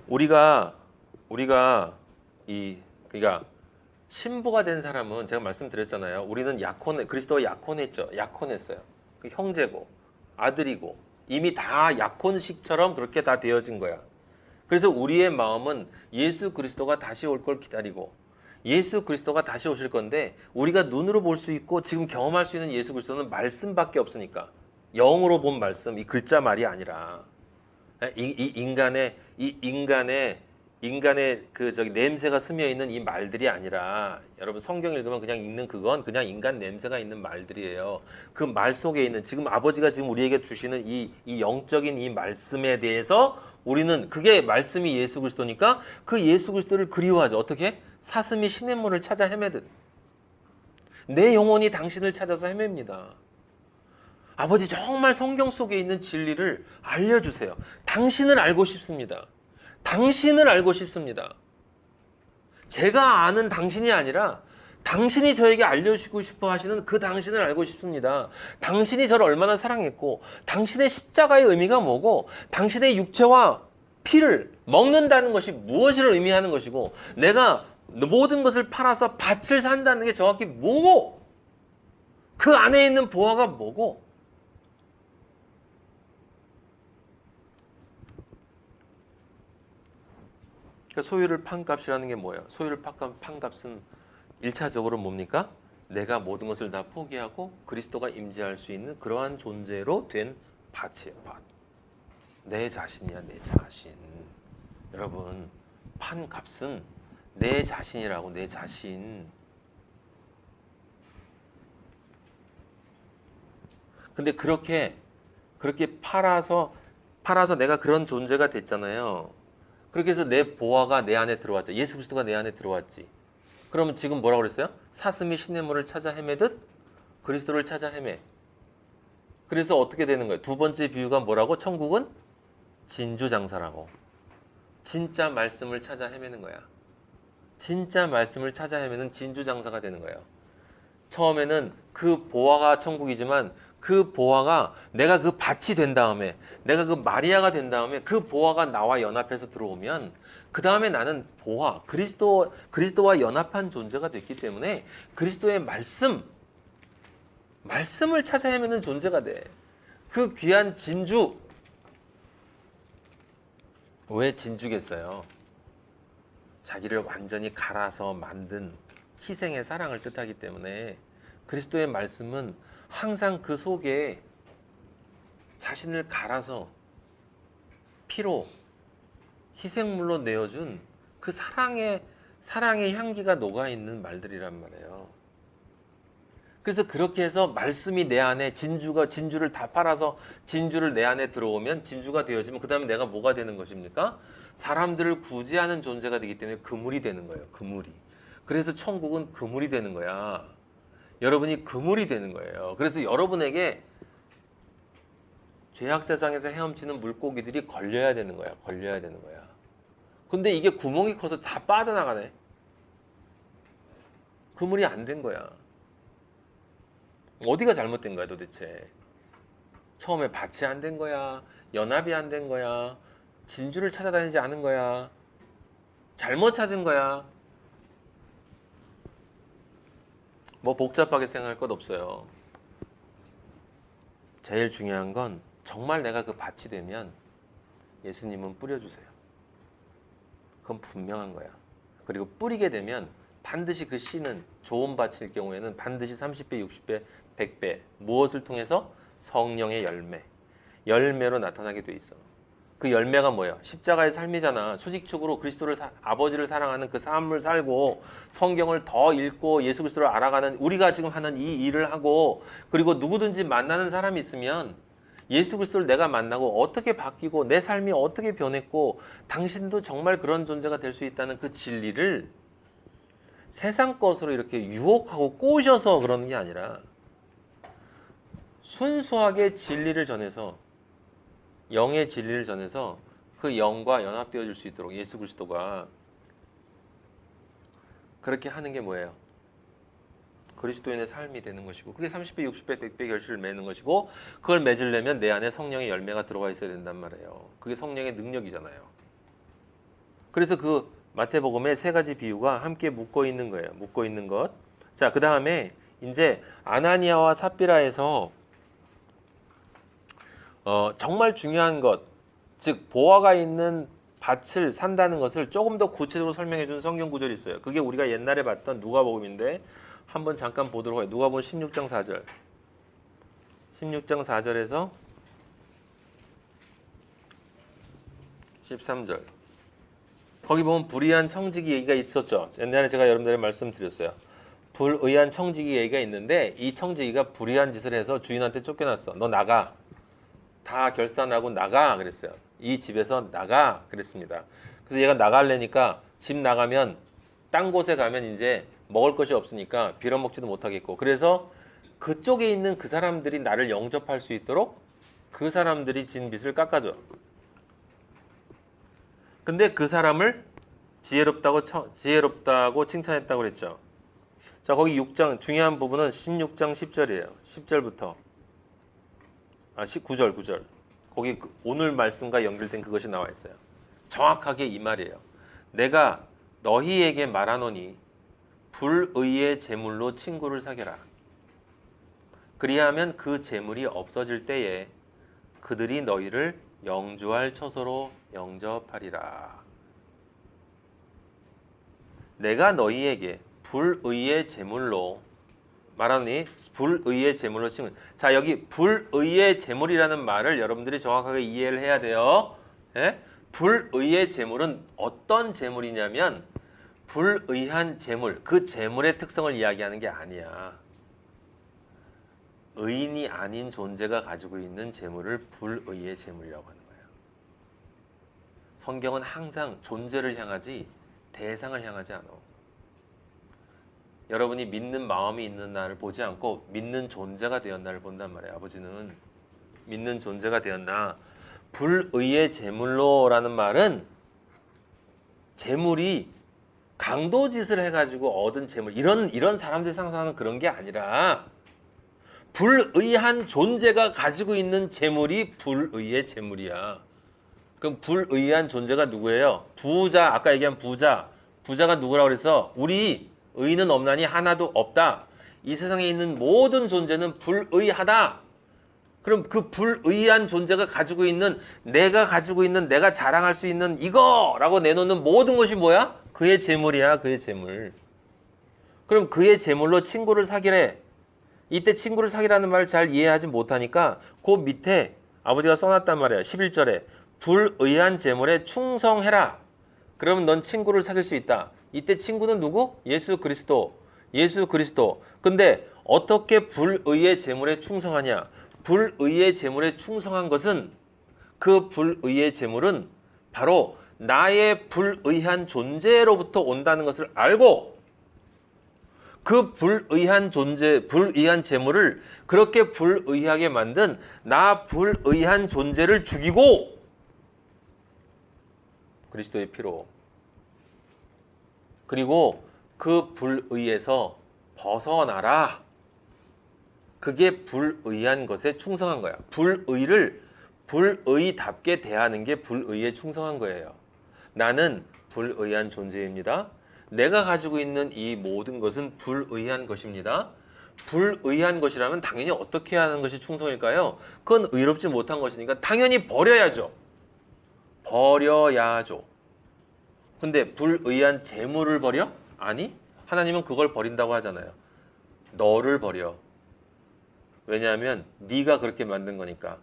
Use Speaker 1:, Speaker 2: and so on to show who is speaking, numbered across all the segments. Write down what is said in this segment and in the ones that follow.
Speaker 1: 우리가 그러니까 신부가 된 사람은 제가 말씀드렸잖아요. 우리는 그리스도가 약혼했어요. 그 형제고 아들이고 이미 다 약혼식처럼 그렇게 다 되어진 거야. 그래서 우리의 마음은 예수 그리스도가 다시 올 걸 기다리고 예수 그리스도가 다시 오실 건데 우리가 눈으로 볼 수 있고 지금 경험할 수 있는 예수 그리스도는 말씀밖에 없으니까 영으로 본 말씀, 이 글자 말이 아니라 인간의 그 냄새가 스며 있는 이 말들이 아니라 여러분 성경 읽으면 그냥 읽는 그건 그냥 인간 냄새가 있는 말들이에요. 그 말 속에 있는 지금 아버지가 지금 우리에게 주시는 이 영적인 이 말씀에 대해서 우리는 그게 말씀이 예수 그리스도니까 그 예수 그리스도를 그리워하죠. 어떻게? 사슴이 시냇물을 찾아 헤매듯 내 영혼이 당신을 찾아서 헤맵니다. 아버지 정말 성경 속에 있는 진리를 알려주세요. 당신을 알고 싶습니다. 당신을 알고 싶습니다. 제가 아는 당신이 아니라 당신이 저에게 알려주고 싶어 하시는 그 당신을 알고 싶습니다. 당신이 저를 얼마나 사랑했고 당신의 십자가의 의미가 뭐고 당신의 육체와 피를 먹는다는 것이 무엇을 의미하는 것이고 내가 모든 것을 팔아서 밭을 산다는 게 정확히 뭐고 그 안에 있는 보화가 뭐고 소유를 판 값이라는 게 뭐예요? 소유를 판 값은 1차적으로 뭡니까? 내가 모든 것을 다 포기하고 그리스도가 임재할 수 있는 그러한 존재로 된 밭이에요. 밭. 내 자신이야, 내 자신. 여러분, 판 값은 내 자신이라고, 내 자신. 근데 그렇게 팔아서 내가 그런 존재가 됐잖아요. 그렇게 해서 내 보화가 내 안에 들어왔죠. 예수 그리스도가 내 안에 들어왔지. 그러면 지금 뭐라고 그랬어요? 사슴이 시냇물을 찾아 헤매듯 그리스도를 찾아 헤매. 그래서 어떻게 되는 거예요? 두 번째 비유가 뭐라고? 천국은 진주장사라고. 진짜 말씀을 찾아 헤매는 거야. 진짜 말씀을 찾아 헤매는 진주장사가 되는 거예요. 처음에는 그 보화가 천국이지만 그 보화가 내가 그 밭이 된 다음에 내가 그 마리아가 된 다음에 그 보화가 나와 연합해서 들어오면 그 다음에 나는 보화 그리스도와 연합한 존재가 됐기 때문에 그리스도의 말씀을 찾아 헤매는 존재가 돼. 그 귀한 진주. 왜 진주겠어요? 자기를 완전히 갈아서 만든 희생의 사랑을 뜻하기 때문에 그리스도의 말씀은 항상 그 속에 자신을 갈아서 피로 희생물로 내어준 그 사랑의 향기가 녹아있는 말들이란 말이에요. 그래서 그렇게 해서 말씀이 내 안에 진주를 다 팔아서 진주를 내 안에 들어오면 진주가 되어지면 그 다음에 내가 뭐가 되는 것입니까? 사람들을 구제하는 존재가 되기 때문에 그물이 되는 거예요. 그물이. 그래서 천국은 그물이 되는 거야. 여러분이 그물이 되는 거예요. 그래서 여러분에게 죄악 세상에서 헤엄치는 물고기들이 걸려야 되는 거야. 걸려야 되는 거야. 근데 이게 구멍이 커서 다 빠져나가네. 그물이 안 된 거야. 어디가 잘못된 거야 도대체? 처음에 밭이 안 된 거야? 연합이 안 된 거야? 진주를 찾아다니지 않은 거야? 잘못 찾은 거야? 뭐 복잡하게 생각할 것 없어요. 제일 중요한 건 정말 내가 그 밭이 되면 예수님은 뿌려주세요. 그건 분명한 거야. 그리고 뿌리게 되면 반드시 그 씨는 좋은 밭일 경우에는 반드시 30배, 60배, 100배 무엇을 통해서? 성령의 열매로 나타나게 돼 있어. 그 열매가 뭐야? 십자가의 삶이잖아. 수직적으로 아버지를 사랑하는 그 삶을 살고 성경을 더 읽고 예수 그리스도를 알아가는 우리가 지금 하는 이 일을 하고 그리고 누구든지 만나는 사람이 있으면 예수 그리스도를 내가 만나고 어떻게 바뀌고 내 삶이 어떻게 변했고 당신도 정말 그런 존재가 될 수 있다는 그 진리를 세상 것으로 이렇게 유혹하고 꼬셔서 그러는 게 아니라 순수하게 진리를 전해서 영의 진리를 전해서 그 영과 연합되어질 수 있도록 예수 그리스도가 그렇게 하는 게 뭐예요? 그리스도인의 삶이 되는 것이고 그게 30배, 60배, 100배 결실을 맺는 것이고 그걸 맺으려면 내 안에 성령의 열매가 들어가 있어야 된단 말이에요. 그게 성령의 능력이잖아요. 그래서 그 마태복음에 세 가지 비유가 함께 묶어 있는 거예요. 묶어 있는 것. 자, 그 다음에 이제 아나니아와 삽비라에서 정말 중요한 것, 즉 보화가 있는 밭을 산다는 것을 조금 더 구체적으로 설명해 준 성경 구절이 있어요. 그게 우리가 옛날에 봤던 누가복음인데 한번 잠깐 보도록 해요. 누가복음 16장 4절. 16장 4절에서 13절. 거기 보면 불의한 청지기 얘기가 있었죠. 옛날에 제가 여러분들에게 말씀드렸어요. 불의한 청지기 얘기가 있는데 이 청지기가 불의한 짓을 해서 주인한테 쫓겨났어. 너 나가. 다 결산하고 나가 그랬어요. 이 집에서 나가 그랬습니다. 그래서 얘가 나가려니까 집 나가면 딴 곳에 가면 이제 먹을 것이 없으니까 빌어먹지도 못하겠고, 그래서 그쪽에 있는 그 사람들이 나를 영접할 수 있도록 그 사람들이 진 빚을 깎아줘. 근데 그 사람을 지혜롭다고 칭찬했다고 그랬죠. 자, 거기 6장 중요한 부분은 16장 10절이에요. 10절부터 9절. 거기 오늘 말씀과 연결된 그것이 나와 있어요. 정확하게 이 말이에요. 내가 너희에게 말하노니 불의의 재물로 친구를 사겨라. 그리하면 그 재물이 없어질 때에 그들이 너희를 영주할 처소로 영접하리라. 내가 너희에게 불의의 재물로 말하니 불의의 재물로 친구. 자, 여기 불의의 재물이라는 말을 여러분들이 정확하게 이해를 해야 돼요. 예? 불의의 재물은 어떤 재물이냐면 불의한 재물, 그 재물의 특성을 이야기하는 게 아니야. 의인이 아닌 존재가 가지고 있는 재물을 불의의 재물이라고 하는 거예요. 성경은 항상 존재를 향하지 대상을 향하지 않아. 여러분이 믿는 마음이 있는 나를 보지 않고 믿는 존재가 되었나를 본단 말이에요. 아버지는 믿는 존재가 되었나. 불의의 재물로라는 말은 재물이 강도짓을 해가지고 얻은 재물, 이런 사람들이 상상하는 그런 게 아니라 불의한 존재가 가지고 있는 재물이 불의의 재물이야. 그럼 불의한 존재가 누구예요? 부자, 아까 얘기한 부자가 누구라고 그래서 우리 의는 없나니 하나도 없다. 이 세상에 있는 모든 존재는 불의하다. 그럼 그 불의한 존재가 가지고 있는, 내가 자랑할 수 있는 이거라고 내놓는 모든 것이 뭐야? 그의 재물이야. 그의 재물. 그럼 그의 재물로 친구를 사귀래. 이때 친구를 사귀라는 말을 잘 이해하지 못하니까 그 밑에 아버지가 써놨단 말이야. 11절에 불의한 재물에 충성해라. 그러면 넌 친구를 사귈 수 있다. 이때 친구는 누구? 예수 그리스도. 근데 어떻게 불의의 재물에 충성하냐? 불의의 재물에 충성한 것은, 그 불의의 재물은 바로 나의 불의한 존재로부터 온다는 것을 알고, 그 불의한 재물을 그렇게 불의하게 만든 나 불의한 존재를 죽이고 그리스도의 피로, 그리고 그 불의에서 벗어나라. 그게 불의한 것에 충성한 거야. 불의를 불의답게 대하는 게 불의에 충성한 거예요. 나는 불의한 존재입니다. 내가 가지고 있는 이 모든 것은 불의한 것입니다. 불의한 것이라면 당연히 어떻게 하는 것이 충성일까요? 그건 의롭지 못한 것이니까 당연히 버려야죠. 근데 불의한 재물을 버려? 아니, 하나님은 그걸 버린다고 하잖아요. 너를 버려. 왜냐하면 네가 그렇게 만든 거니까.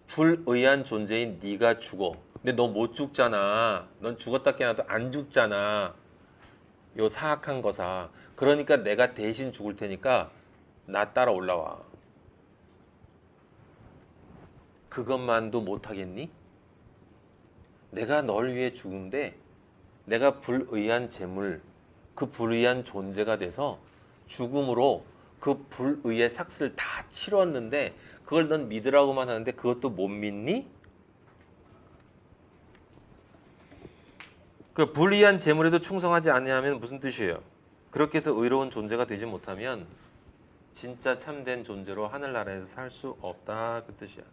Speaker 1: 불의한 존재인 네가 죽어. 근데 너 못 죽잖아. 넌 죽었다 깨어나도 안 죽잖아. 요 사악한 거사. 그러니까 내가 대신 죽을 테니까 나 따라 올라와. 그것만도 못하겠니? 내가 널 위해 죽은데 내가 불의한 재물, 그 불의한 존재가 돼서 죽음으로 그 불의의 삭스를 다 치렀는데 그걸 넌 믿으라고만 하는데 그것도 못 믿니? 그 불의한 재물에도 충성하지 아니하면 무슨 뜻이에요? 그렇게 해서 의로운 존재가 되지 못하면 진짜 참된 존재로 하늘나라에서 살 수 없다, 그 뜻이야.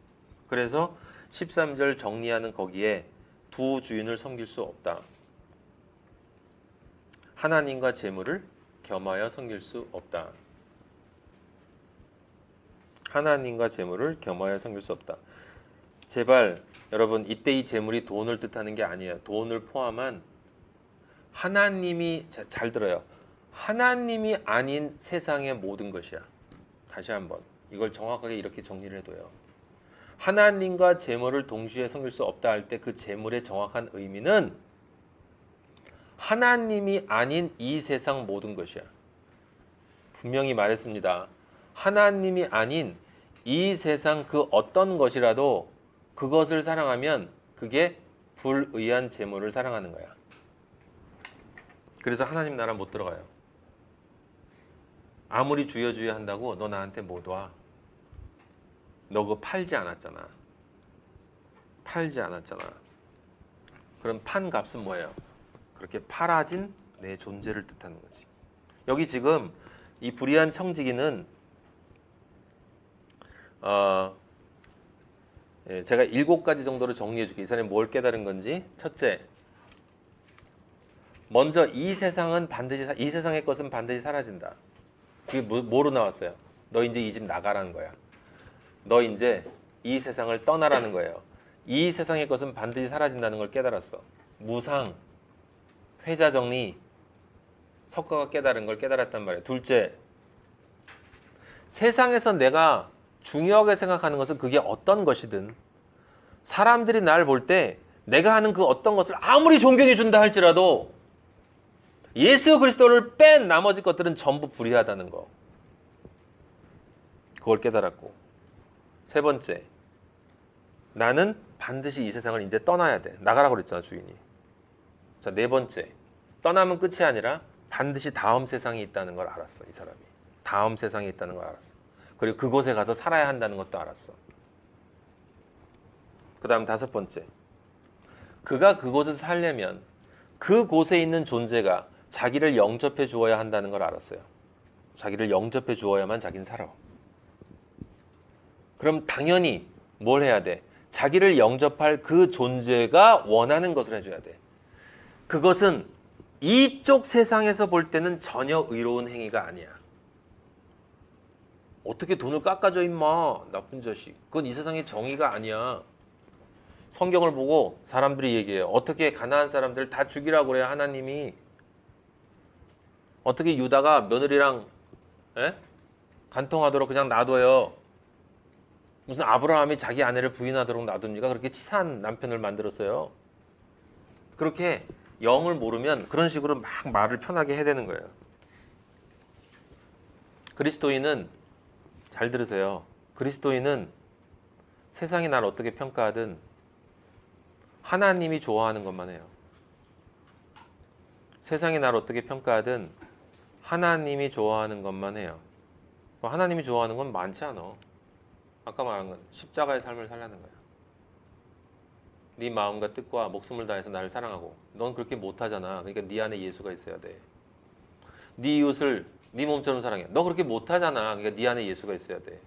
Speaker 1: 그래서 13절 정리하는 거기에 두 주인을 섬길 수 없다. 하나님과 재물을 겸하여 섬길 수 없다. 하나님과 재물을 겸하여 섬길 수 없다. 제발 여러분 이때 이 재물이 돈을 뜻하는 게 아니에요. 돈을 포함한 하나님이 잘 들어요. 하나님이 아닌 세상의 모든 것이야. 다시 한번 이걸 정확하게 이렇게 정리를 해둬요. 하나님과 재물을 동시에 섬길 수 없다 할 때 그 재물의 정확한 의미는 하나님이 아닌 이 세상 모든 것이야. 분명히 말했습니다. 하나님이 아닌 이 세상 그 어떤 것이라도 그것을 사랑하면 그게 불의한 재물을 사랑하는 거야. 그래서 하나님 나라 못 들어가요. 아무리 주여 주여 한다고 너 나한테 못 와. 너 그거 팔지 않았잖아. 팔지 않았잖아. 그럼 판 값은 뭐예요? 그렇게 팔아진 내 존재를 뜻하는 거지. 여기 지금 이 불의한 청지기는 제가 7가지 정도로 정리해 줄게요. 이 사람이 뭘 깨달은 건지. 첫째, 먼저 이 세상은 반드시 이 세상의 것은 반드시 사라진다. 그게 뭐로 나왔어요? 너 이제 이 집 나가라는 거야. 너 이제 이 세상을 떠나라는 거예요. 이 세상의 것은 반드시 사라진다는 걸 깨달았어. 무상, 회자정리, 석가가 깨달은 걸 깨달았단 말이에요. 둘째, 세상에서 내가 중요하게 생각하는 것은 그게 어떤 것이든 사람들이 날 볼 때 내가 하는 그 어떤 것을 아무리 존경해 준다 할지라도 예수 그리스도를 뺀 나머지 것들은 전부 불의하다는 거. 그걸 깨달았고. 세 번째, 나는 반드시 이 세상을 이제 떠나야 돼. 나가라고 그랬잖아, 주인이. 자, 네 번째, 떠나면 끝이 아니라 반드시 다음 세상이 있다는 걸 알았어, 이 사람이. 다음 세상이 있다는 걸 알았어. 그리고 그곳에 가서 살아야 한다는 것도 알았어. 그 다음 다섯 번째, 그가 그곳에서 살려면 그곳에 있는 존재가 자기를 영접해 주어야 한다는 걸 알았어요. 자기를 영접해 주어야만 자기는 살아. 그럼 당연히 뭘 해야 돼? 자기를 영접할 그 존재가 원하는 것을 해줘야 돼. 그것은 이쪽 세상에서 볼 때는 전혀 의로운 행위가 아니야. 어떻게 돈을 깎아줘 임마, 나쁜 자식. 그건 이 세상의 정의가 아니야. 성경을 보고 사람들이 얘기해요. 어떻게 가난한 사람들을 다 죽이라고 그래요, 하나님이. 어떻게 유다가 며느리랑 간통하도록 그냥 놔둬요. 무슨 아브라함이 자기 아내를 부인하도록 놔둡니까? 그렇게 치사한 남편을 만들었어요. 그렇게 영을 모르면 그런 식으로 막 말을 편하게 해야 되는 거예요. 그리스도인은, 잘 들으세요. 그리스도인은 세상이 날 어떻게 평가하든 하나님이 좋아하는 것만 해요. 세상이 날 어떻게 평가하든 하나님이 좋아하는 것만 해요. 하나님이 좋아하는 건 많지 않아. 아까 말한 건 십자가의 삶을 살라는 거야. 네 마음과 뜻과 목숨을 다해서 나를 사랑하고. 넌 그렇게 못하잖아. 그러니까 네 안에 예수가 있어야 돼. 네 이웃을 네 몸처럼 사랑해. 너 그렇게 못하잖아. 그러니까 네 안에 예수가 있어야 돼.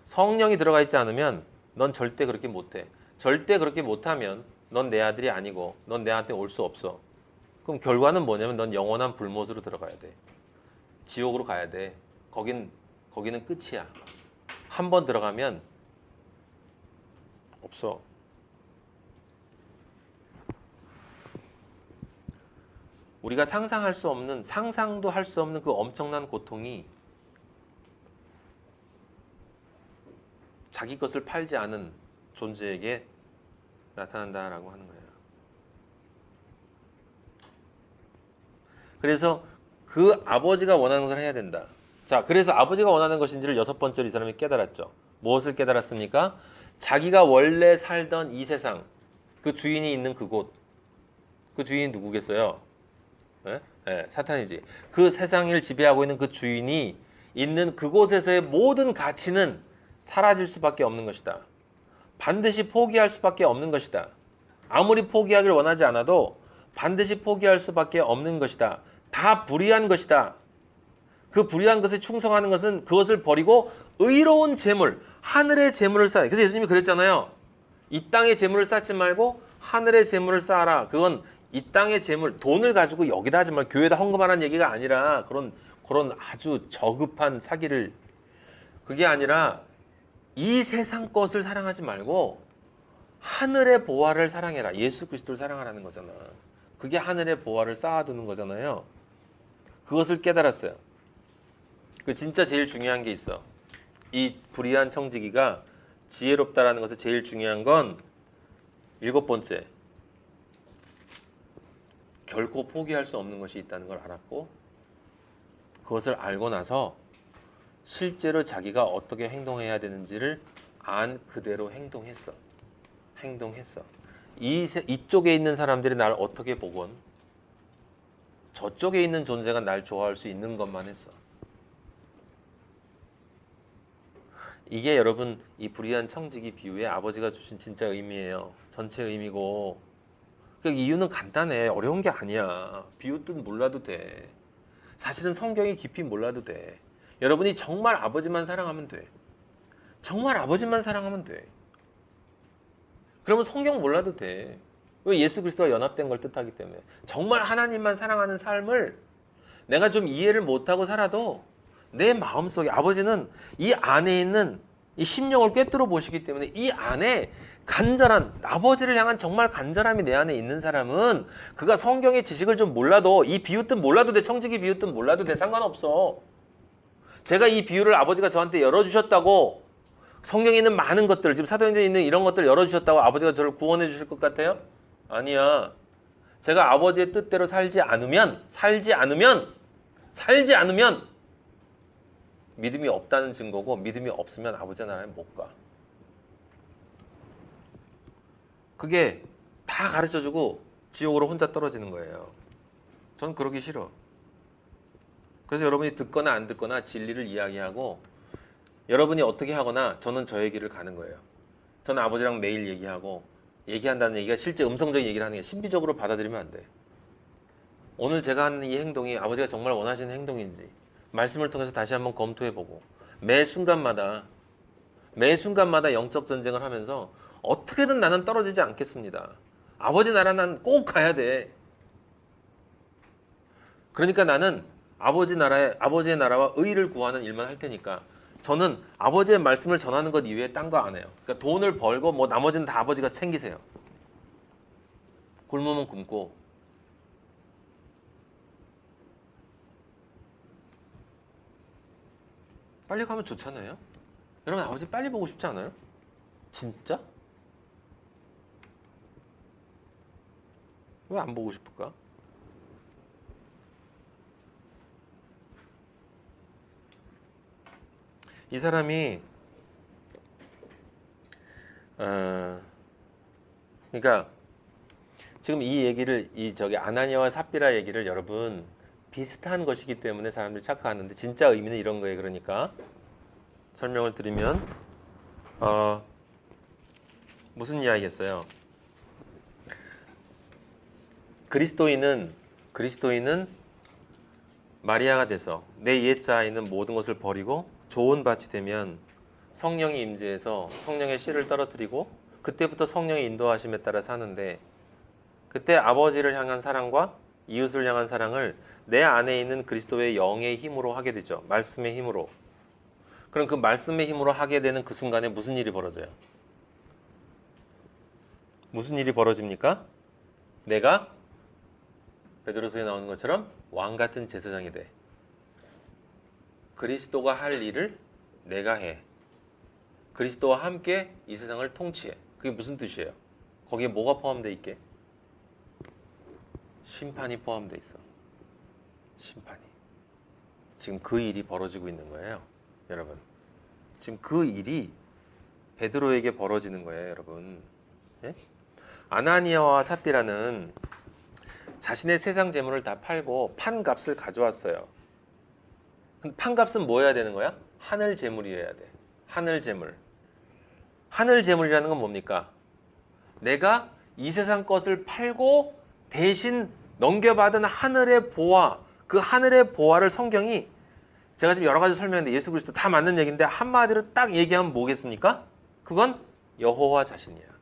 Speaker 1: 성령이 들어가 있지 않으면 넌 절대 그렇게 못해. 절대 그렇게 못하면 넌 내 아들이 아니고 넌 내한테 올 수 없어. 그럼 결과는 뭐냐면 넌 영원한 불못으로 들어가야 돼. 지옥으로 가야 돼. 거기는 끝이야. 한 번 들어가면 없어. 우리가 상상할 수 없는, 상상도 할 수 없는 그 엄청난 고통이 자기 것을 팔지 않은 존재에게 나타난다라고 하는 거예요. 그래서 그 아버지가 원하는 것을 해야 된다. 자, 그래서 아버지가 원하는 것인지를 6번째로 이 사람이 깨달았죠. 무엇을 깨달았습니까? 자기가 원래 살던 이 세상, 그 주인이 있는 그곳, 그 주인이 누구겠어요? 사탄이지. 그 세상을 지배하고 있는 그 주인이 있는 그곳에서의 모든 가치는 사라질 수밖에 없는 것이다. 반드시 포기할 수밖에 없는 것이다. 아무리 포기하길 원하지 않아도 반드시 포기할 수밖에 없는 것이다. 다 불의한 것이다. 그 불의한 것에 충성하는 것은 그것을 버리고 의로운 재물, 하늘의 재물을 쌓아야 돼. 그래서 예수님이 그랬잖아요. 이 땅의 재물을 쌓지 말고 하늘의 재물을 쌓아라. 그건 이 땅의 재물, 돈을 가지고 여기다 하지 말, 교회에다 헌금하라는 얘기가 아니라 그런 아주 저급한 사기를, 그게 아니라 이 세상 것을 사랑하지 말고 하늘의 보화를 사랑해라. 예수 그리스도를 사랑하라는 거잖아. 그게 하늘의 보화를 쌓아두는 거잖아요. 그것을 깨달았어요. 그 진짜 제일 중요한 게 있어. 이 불의한 청지기가 지혜롭다라는 것에 제일 중요한 건 7번째. 결코 포기할 수 없는 것이 있다는 걸 알았고, 그것을 알고 나서 실제로 자기가 어떻게 행동해야 되는지를 안 그대로 행동했어. 이쪽에 있는 사람들이 날 어떻게 보건 저쪽에 있는 존재가 날 좋아할 수 있는 것만 했어. 이게 여러분 이 불의한 청지기 비유에 아버지가 주신 진짜 의미예요. 전체 의미고. 그 이유는 간단해. 어려운 게 아니야. 비유 뜻 몰라도 돼. 사실은 성경이 깊이 몰라도 돼. 여러분이 정말 아버지만 사랑하면 돼. 정말 아버지만 사랑하면 돼. 그러면 성경 몰라도 돼. 왜? 예수 그리스도와 연합된 걸 뜻하기 때문에. 정말 하나님만 사랑하는 삶을 내가 좀 이해를 못하고 살아도 내 마음속에, 아버지는 이 안에 있는 이 심령을 꿰뚫어 보시기 때문에 이 안에 간절한, 아버지를 향한 정말 간절함이 내 안에 있는 사람은 그가 성경의 지식을 좀 몰라도, 이 비유 뜻 몰라도 돼. 청지기 비유 뜻 몰라도 돼. 상관없어. 제가 이 비유를 아버지가 저한테 열어주셨다고, 성경에 있는 많은 것들, 지금 사도행전에 있는 이런 것들을 열어주셨다고 아버지가 저를 구원해 주실 것 같아요? 아니야. 제가 아버지의 뜻대로 살지 않으면 믿음이 없다는 증거고, 믿음이 없으면 아버지 나라에 못 가. 그게 다 가르쳐주고 지옥으로 혼자 떨어지는 거예요. 전 그러기 싫어. 그래서 여러분이 듣거나 안 듣거나 진리를 이야기하고, 여러분이 어떻게 하거나 저는 저의 길을 가는 거예요. 저는 아버지랑 매일 얘기한다는 얘기가 실제 음성적인 얘기를 하는 게 신비적으로 받아들이면 안 돼. 오늘 제가 하는 이 행동이 아버지가 정말 원하시는 행동인지 말씀을 통해서 다시 한번 검토해보고, 매 순간마다 영적 전쟁을 하면서 어떻게든 나는 떨어지지 않겠습니다. 아버지 나라 난 꼭 가야 돼. 그러니까 나는 아버지의 나라와 의를 구하는 일만 할 테니까, 저는 아버지의 말씀을 전하는 것 이외에 딴 거 안 해요. 그러니까 돈을 벌고 뭐 나머지는 다 아버지가 챙기세요. 굶으면 굶고. 빨리 가면 좋잖아요. 여러분 아버지 빨리 보고 싶지 않아요? 진짜? 왜 안 보고 싶을까? 이 사람이 그러니까 지금 이 얘기를, 아나니아와 삽비라 얘기를 여러분 비슷한 것이기 때문에 사람들이 착각하는데, 진짜 의미는 이런 거예요. 그러니까 설명을 드리면 무슨 이야기겠어요? 그리스도인은 마리아가 돼서 내 옛자아이는 모든 것을 버리고 좋은 밭이 되면 성령이 임재해서 성령의 씨를 떨어뜨리고, 그때부터 성령의 인도하심에 따라 사는데, 그때 아버지를 향한 사랑과 이웃을 향한 사랑을 내 안에 있는 그리스도의 영의 힘으로 하게 되죠. 말씀의 힘으로. 그럼 그 말씀의 힘으로 하게 되는 그 순간에 무슨 일이 벌어져요? 무슨 일이 벌어집니까? 내가 베드로서에 나오는 것처럼 왕 같은 제사장이 돼. 그리스도가 할 일을 내가 해. 그리스도와 함께 이 세상을 통치해. 그게 무슨 뜻이에요? 거기에 뭐가 포함되어 있게? 심판이 포함되어 있어. 심판이. 지금 그 일이 벌어지고 있는 거예요, 여러분. 지금 그 일이 베드로에게 벌어지는 거예요, 여러분. 예? 아나니아와 삽비라는 자신의 세상 재물을 다 팔고 판 값을 가져왔어요. 판 값은 뭐 해야 되는 거야? 하늘 재물이어야 돼. 하늘 재물. 하늘 재물이라는 건 뭡니까? 내가 이 세상 것을 팔고 대신 넘겨받은 하늘의 보화, 그 하늘의 보화를 성경이, 제가 지금 여러 가지 설명했는데 예수 그리스도 다 맞는 얘기인데 한마디로 딱 얘기하면 뭐겠습니까? 그건 여호와 자신이야.